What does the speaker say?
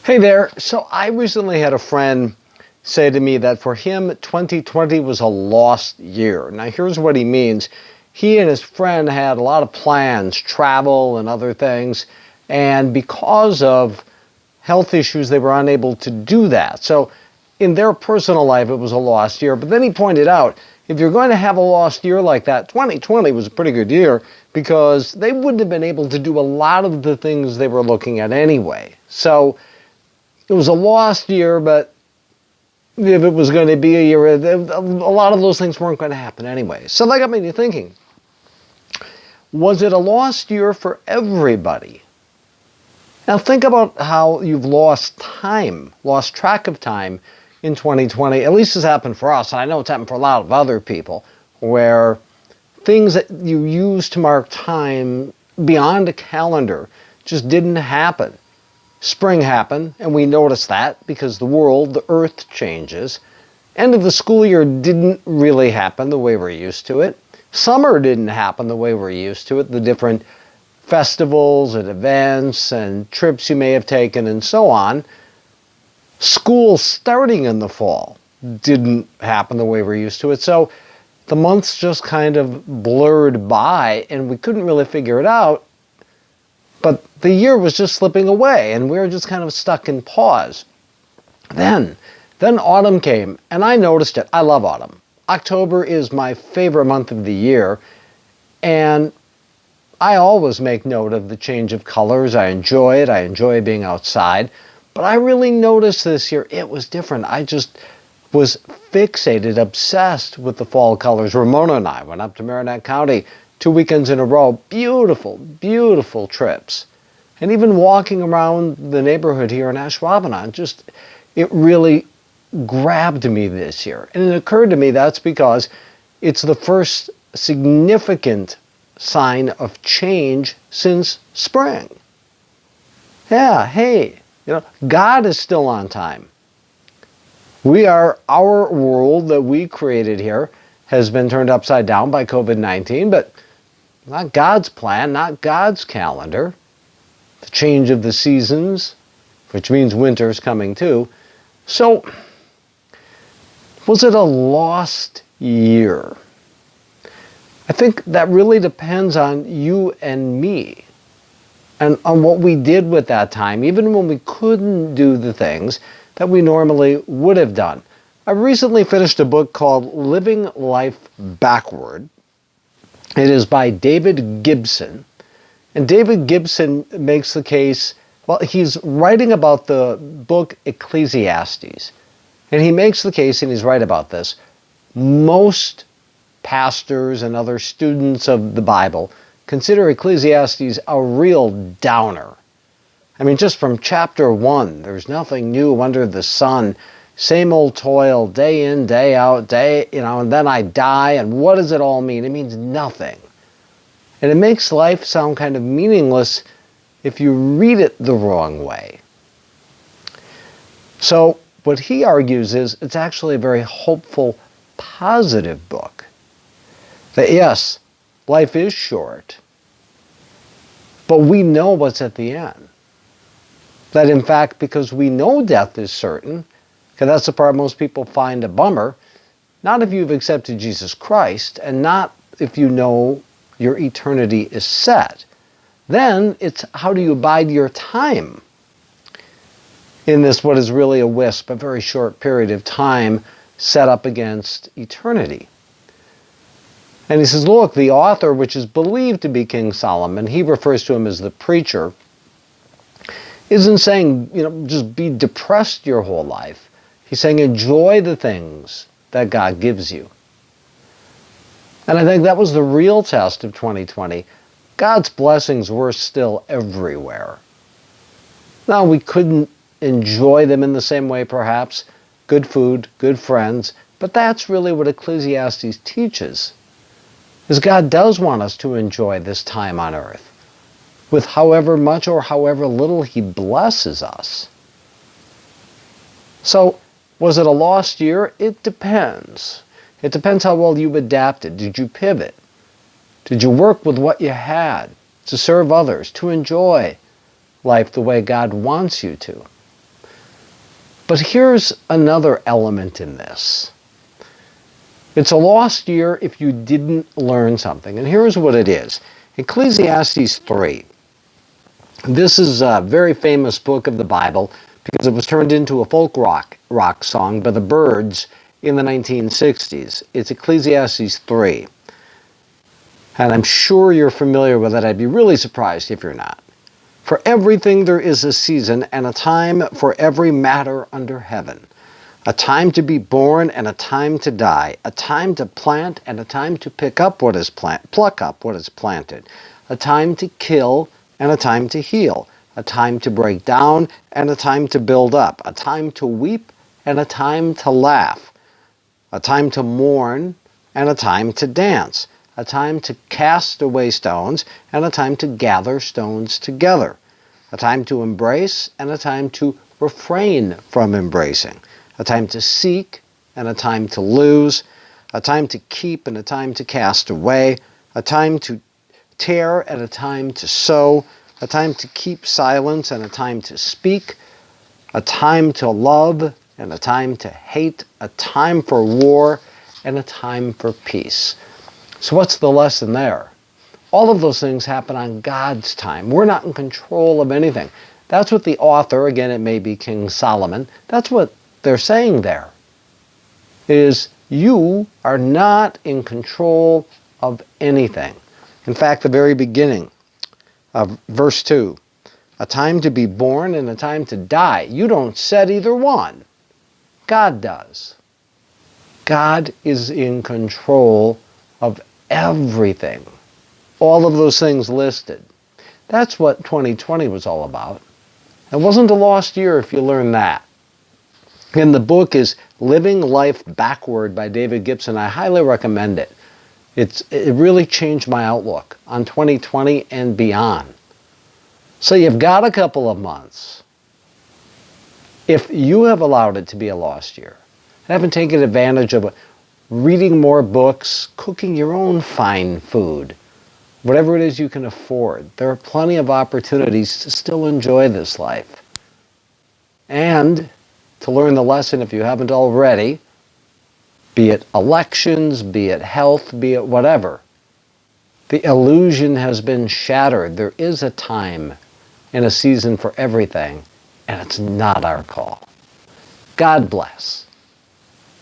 Hey there. So I recently had a friend say to me that for him, 2020 was a lost year. Now, here's what he means. He and his friend had a lot of plans, travel and other things, and because of health issues, they were unable to do that. So in their personal life, it was a lost year. But then he pointed out, if you're going to have a lost year like that, 2020 was a pretty good year because they wouldn't have been able to do a lot of the things they were looking at anyway. So it was a lost year, but if it was going to be a year, a lot of those things weren't going to happen anyway. So that got me to thinking, was it a lost year for everybody? Now think about how you've lost time, lost track of time in 2020. At least it's happened for us. And I know it's happened for a lot of other people, where things that you used to mark time beyond a calendar just didn't happen. Spring happened, and we noticed that because the world, the earth changes. End of the school year didn't really happen the way we're used to it. Summer didn't happen the way we're used to it. The different festivals and events and trips you may have taken and so on. School starting in the fall didn't happen the way we're used to it. So the months just kind of blurred by and we couldn't really figure it out. But the year was just slipping away and we were just kind of stuck in pause. Then autumn came and I noticed it. I love autumn. October is my favorite month of the year. And I always make note of the change of colors. I enjoy it. I enjoy being outside. But I really noticed this year it was different. I just was fixated, obsessed with the fall colors. Ramona and I went up to Marinette County 2 weekends in a row. Beautiful, beautiful trips. And even walking around the neighborhood here in Ashwaubenon, it really grabbed me this year. And it occurred to me that's because it's the first significant sign of change since spring. Yeah, hey, God is still on time. Our world that we created here has been turned upside down by COVID-19, but not God's plan, not God's calendar. The change of the seasons, which means winter's coming too. So, was it a lost year? I think that really depends on you and me and on what we did with that time, even when we couldn't do the things that we normally would have done. I recently finished a book called Living Life Backward. It is by David Gibson. And David Gibson makes the case, well, he's writing about the book Ecclesiastes. And he makes the case, and he's right about this, most pastors and other students of the Bible consider Ecclesiastes a real downer. I mean, just from chapter 1, there's nothing new under the sun. Same old toil, day in, day out, and then I die, and what does it all mean? It means nothing. And it makes life sound kind of meaningless if you read it the wrong way. So what he argues is it's actually a very hopeful, positive book. That yes, life is short, but we know what's at the end. That in fact, because we know death is certain, because that's the part most people find a bummer, not if you've accepted Jesus Christ, and not if you know your eternity is set. Then it's how do you bide your time in this what is really a wisp, a very short period of time set up against eternity. And he says, look, the author, which is believed to be King Solomon, he refers to him as the preacher, isn't saying, just be depressed your whole life. He's saying enjoy the things that God gives you. And I think that was the real test of 2020. God's blessings were still everywhere. Now, we couldn't enjoy them in the same way, perhaps. Good food, good friends. But that's really what Ecclesiastes teaches. Is God does want us to enjoy this time on earth. With however much or however little He blesses us. So, was it a lost year? It depends. It depends how well you've adapted. Did you pivot? Did you work with what you had to serve others, to enjoy life the way God wants you to? But here's another element in this. It's a lost year if you didn't learn something. And here's what it is. Ecclesiastes 3. This is a very famous book of the Bible because it was turned into a folk rock song by the Byrds in the 1960s. It's Ecclesiastes 3. And I'm sure you're familiar with it. I'd be really surprised if you're not. For everything there is a season and a time for every matter under heaven. A time to be born and a time to die. A time to plant and a time to pluck up what is planted. A time to kill and a time to heal. A time to break down and a time to build up. A time to weep and a time to laugh. A time to mourn and a time to dance. A time to cast away stones and a time to gather stones together. A time to embrace and a time to refrain from embracing. A time to seek and a time to lose. A time to keep and a time to cast away. A time to tear and a time to sow. A time to keep silence and a time to speak. A time to love and a time to hate. A time for war and a time for peace. So what's the lesson there? All of those things happen on God's time. We're not in control of anything. That's what the author, again, it may be King Solomon, that's what they're saying there, is you are not in control of anything. In fact, the very beginning of verse 2, a time to be born and a time to die. You don't set either one. God does. God is in control of everything. All of those things listed. That's what 2020 was all about. It wasn't a lost year if you learn that. And the book is Living Life Backward by David Gibson. I highly recommend it. It really changed my outlook on 2020 and beyond. So you've got a couple of months. If you have allowed it to be a lost year, haven't taken advantage of reading more books, cooking your own fine food, whatever it is you can afford, there are plenty of opportunities to still enjoy this life. And to learn the lesson, if you haven't already, be it elections, be it health, be it whatever, the illusion has been shattered. There is a time and a season for everything, and it's not our call. God bless.